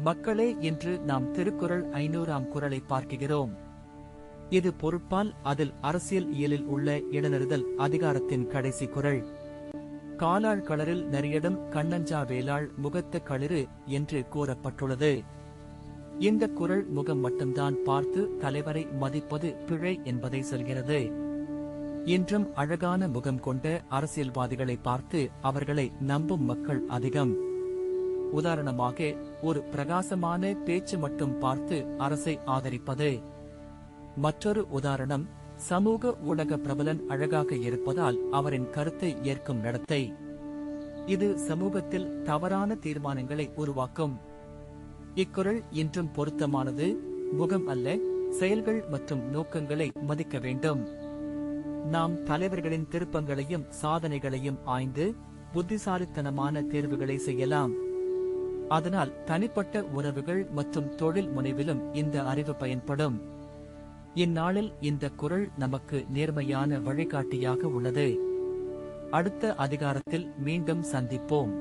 மக்களே, இன்று நாம் திருக்குறள் 500ஆம் குறளை பார்க்கிறோம். இது பொருட்பால், அதில் அரசியல் இயலில் உள்ள இடனறுதல் அதிகாரத்தின் கடைசி குறள். காலாள் களரில் நெறியடும் கண்ணஞ்சா வேலாள் முகத்த களிறு என்று கூறப்பட்டுள்ளது. இந்த குறள் முகம் மட்டும்தான் பார்த்து தலைவரை மதிப்பது பிழை என்பதை சொல்கிறது. இன்றும் அழகான முகம் கொண்ட அரசியல்வாதிகளை பார்த்து அவர்களை நம்பும் மக்கள் அதிகம். உதாரணமாக, ஒரு பிரகாசமான பேச்சு மட்டும் பார்த்து அரசை ஆதரிப்பது. மற்றொரு உதாரணம், சமூக ஊடக பிரபலன் அழகாக இருப்பதால் அவரின் கருத்தை ஏற்கும் நடத்தை. இது சமூகத்தில் தவறான தீர்மானங்களை உருவாக்கும். இக்குறள் இன்றும் பொருத்தமானது. முகம் அல்ல, செயல்கள் மற்றும் நோக்கங்களை மதிக்க வேண்டும். நாம் தலைவர்களின் திருப்பங்களையும் சாதனைகளையும் ஆய்ந்து புத்திசாலித்தனமான தேர்வுகளை செய்யலாம். அதனால் தனிப்பட்ட உறவுகள் மற்றும் தொழில் முனைவிலும் இந்த அறிவு பயன்படும். இந்நாளில் இந்த குறள் நமக்கு நேர்மையான வழிகாட்டியாக உள்ளது. அடுத்த அதிகாரத்தில் மீண்டும் சந்திப்போம்.